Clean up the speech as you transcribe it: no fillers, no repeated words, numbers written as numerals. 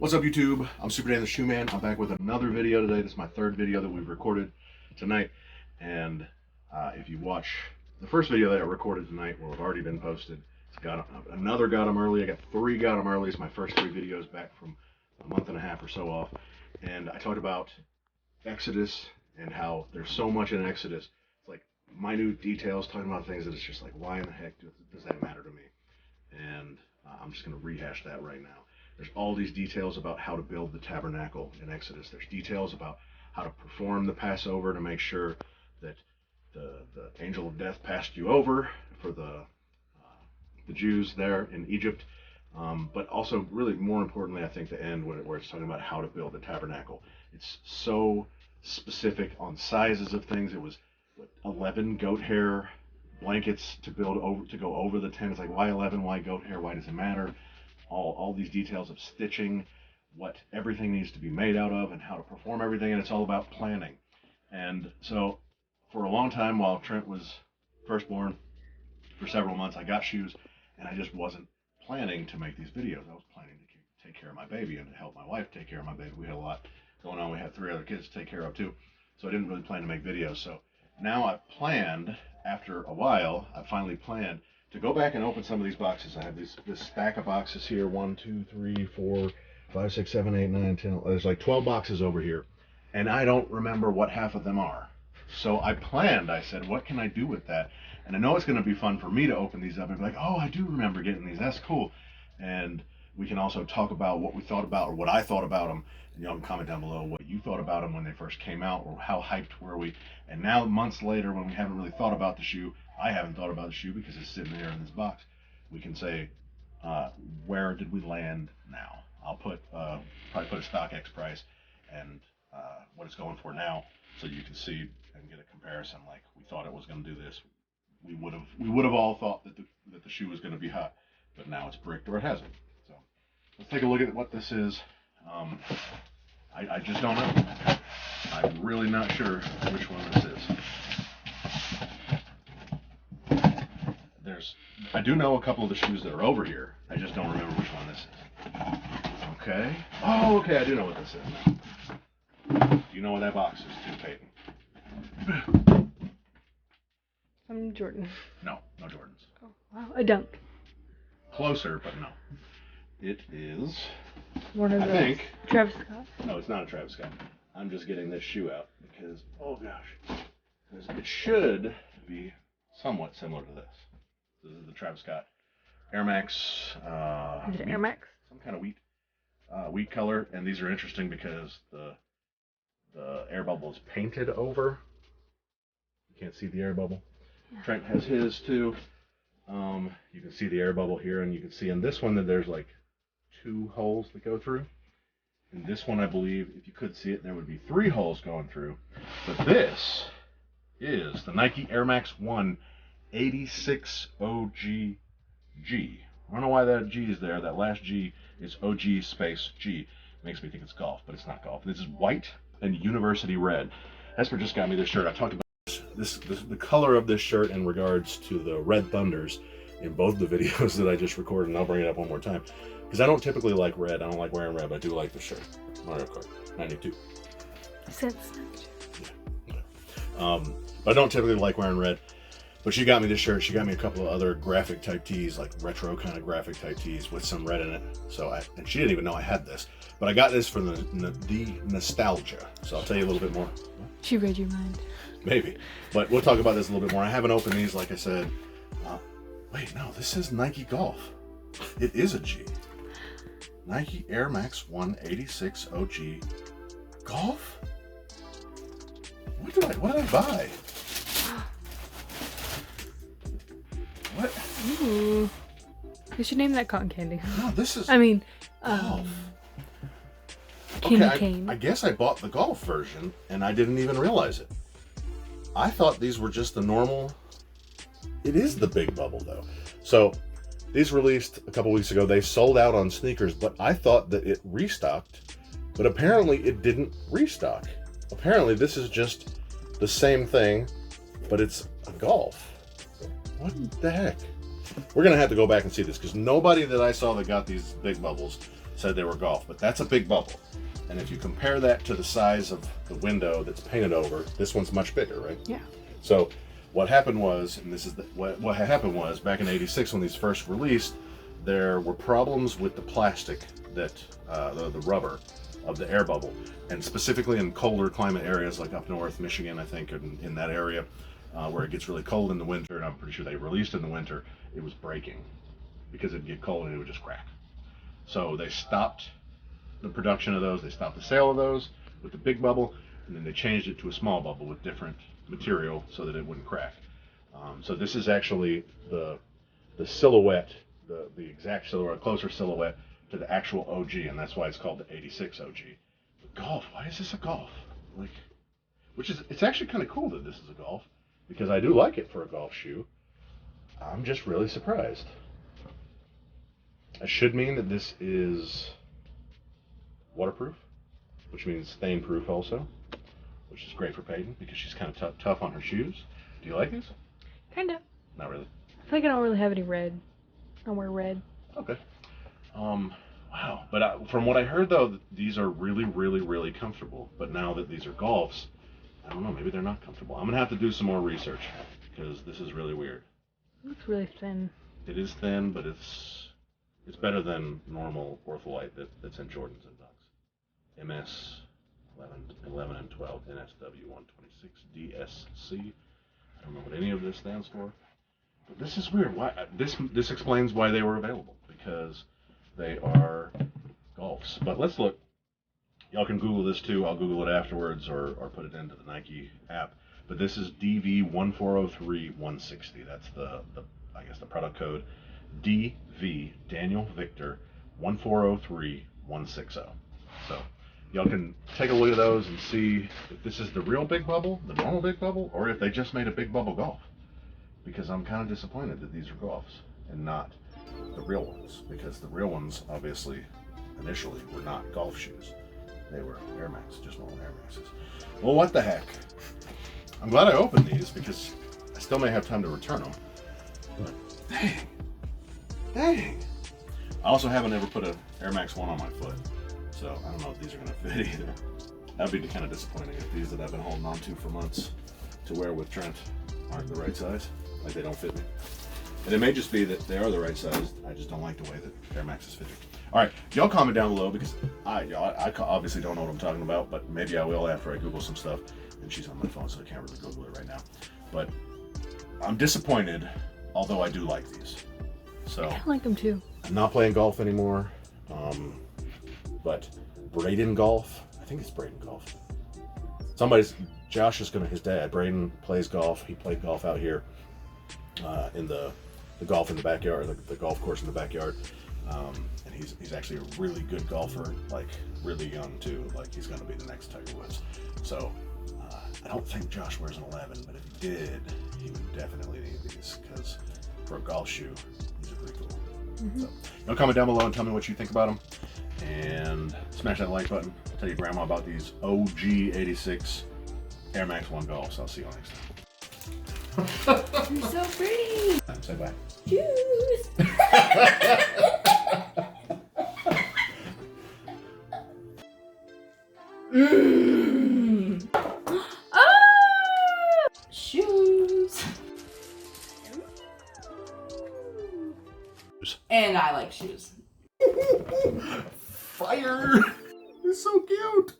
What's up, YouTube? I'm Super Dan the Shoe Man. I'm back with another video today. This is my third video that we've recorded tonight. And if you watch the first video that I recorded tonight, will have already been posted. It's got another Got 'em Early. I got 3 Got 'em Early. It's my first 3 videos back from a month and a half or so off. And I talked about Exodus and how there's so much in Exodus. It's like minute details, talking about things that it's just like, why in the heck does that matter to me? And I'm just going to rehash that right now. There's all these details about how to build the tabernacle in Exodus. There's details about how to perform the Passover to make sure that the angel of death passed you over for the Jews there in Egypt. But also, really more importantly, I think the end where it's talking about how to build the tabernacle. It's so specific on sizes of things. It was 11 goat hair blankets to go over the tent. It's like, why 11? Why goat hair? Why does it matter? All these details of stitching, what everything needs to be made out of, and how to perform everything, and it's all about planning. And so, for a long time, while Trent was firstborn, for several months, I got shoes, and I just wasn't planning to make these videos. I was planning to take care of my baby and to help my wife take care of my baby. We had a lot going on. We had 3 other kids to take care of too, so I didn't really plan to make videos. So now I've planned, after a while, I finally planned to go back and open some of these boxes. I have this stack of boxes here. 1, 2, 3, 4, 5, 6, 7, 8, 9, 10. There's like 12 boxes over here, and I don't remember what half of them are. So I planned. I said, what can I do with that? And I know it's going to be fun for me to open these up and be like, oh, I do remember getting these. That's cool. And we can also talk about what we thought about, or what I thought about them. And y'all can comment down below what you thought about them when they first came out, or how hyped were we. And now, months later, when we haven't really thought about the shoe, I haven't thought about the shoe because it's sitting there in this box, we can say, where did we land now? I'll probably put a StockX price and what it's going for now, so you can see and get a comparison. Like, we thought it was going to do this. We would have all thought that the shoe was going to be hot, but now it's bricked, or it hasn't. So let's take a look at what this is. I just don't know. I'm really not sure which one this is. I do know a couple of the shoes that are over here. I just don't remember which one this is. Okay. Oh, okay. I do know what this is. Do you know what that box is too, Peyton? Jordan. No Jordans. Oh, wow. A dunk. Closer, but no. It is, One of I think, Travis Scott. No, it's not a Travis Scott. I'm just getting this shoe out because, oh gosh, it should be somewhat similar to this. This is the Travis Scott Air Max. Is it Air Max? Some kind of wheat color, and these are interesting because the air bubble is painted over. You can't see the air bubble. Yeah. Trent has his too. You can see the air bubble here, and you can see in this one that there's like 2 holes that go through. In this one, I believe, if you could see it, there would be 3 holes going through. But this is the Nike Air Max 1 86 OG G. I don't know why that G is there. That last G is OG space G. Makes me think it's golf, but it's not golf. This is white and university red. Esper just got me this shirt. I talked about the color of this shirt in regards to the Red Thunders in both the videos that I just recorded, and I'll bring it up one more time. Because I don't typically like red. I don't like wearing red, but I do like the shirt. Mario Kart 92. Since. Yeah. Okay. But I don't typically like wearing red. But she got me this shirt. She got me a couple of other graphic type tees, like retro kind of graphic type tees with some red in it. And she didn't even know I had this. But I got this for the nostalgia. So I'll tell you a little bit more. She read your mind. Maybe. But we'll talk about this a little bit more. I haven't opened these, like I said. Wait, no, this says Nike Golf. It is a G. Nike Air Max 186 OG Golf? What did I buy? What? Ooh. You should name that cotton candy. No, this is... Golf. Candy cane. I guess I bought the golf version, and I didn't even realize it. I thought these were just the normal... It is the big bubble, though. So, these released a couple weeks ago. They sold out on sneakers, but I thought that it restocked. But apparently it didn't restock. Apparently this is just the same thing, but it's a golf. What the heck? We're going to have to go back and see this, because nobody that I saw that got these big bubbles said they were golf, but that's a big bubble. And if you compare that to the size of the window that's painted over, this one's much bigger, right? Yeah. So what happened was, and this is what happened was, back in '86 when these first released, there were problems with the plastic that the rubber of the air bubble, and specifically in colder climate areas like up north, Michigan, I think, in that area where it gets really cold in the winter, and I'm pretty sure they released in the winter, it was breaking because it'd get cold and it would just crack. So they stopped the production of those, they stopped the sale of those with the big bubble, and then they changed it to a small bubble with different material so that it wouldn't crack. So this is actually the silhouette, the exact silhouette, closer silhouette to the actual OG, and that's why it's called the '86 OG. But golf, why is this a golf? Like, it's actually kind of cool that this is a golf, because I do like it for a golf shoe. I'm just really surprised. It should mean that this is waterproof, which means stain proof also, which is great for Peyton because she's kind of tough on her shoes. Do you like these? Kind of. Not really. I feel like I don't really have any red. I don't wear red. Okay. Wow. But from what I heard, though, these are really, really, really comfortable. But now that these are golfs, I don't know, maybe they're not comfortable. I'm going to have to do some more research because this is really weird. It's really thin. It is thin, but it's better than normal Ortholite that's in Jordans and Dunks. MS 11 and 12, NSW 126, DSC. I don't know what any of this stands for. But this is weird. Why this explains why they were available, because they are golfs. But let's look. Y'all can Google this too. I'll Google it afterwards or put it into the Nike app. But this is DV1403160. That's the I guess the product code. DV Daniel Victor 1403160. So y'all can take a look at those and see if this is the real big bubble, the normal big bubble, or if they just made a big bubble golf. Because I'm kind of disappointed that these are golfs and not the real ones. Because the real ones, obviously, initially were not golf shoes. They were Air Max, just normal Air Maxes. Well, what the heck? I'm glad I opened these because I still may have time to return them. But dang. I also haven't ever put an Air Max 1 on my foot. So I don't know if these are going to fit either. That'd be kind of disappointing if these that I've been holding on to for months to wear with Trent aren't the right size. Like they don't fit me. And it may just be that they are the right size. I just don't like the way that Air Max is fitting. All right, y'all comment down below because I obviously don't know what I'm talking about, but maybe I will after I Google some stuff. And she's on my phone, so I can't really Google it right now. But I'm disappointed, although I do like these. So I like them too. I'm not playing golf anymore. But Braden Golf, I think it's Braden Golf. His dad, Braden plays golf. He played golf out here in the golf in the backyard, the golf course in the backyard. And he's actually a really good golfer, like really young too. Like he's going to be the next Tiger Woods. So I don't think Josh wears an 11, but if he did, he would definitely need these because for a golf shoe, these are pretty cool. Mm-hmm. So y'all comment down below and tell me what you think about them. And smash that like button. Tell your grandma about these OG 86 Air Max 1 Golfs. I'll see you all next time. You're so pretty. Say bye. Shoes. Ah! Shoes. And I like shoes. Fire! It's so cute.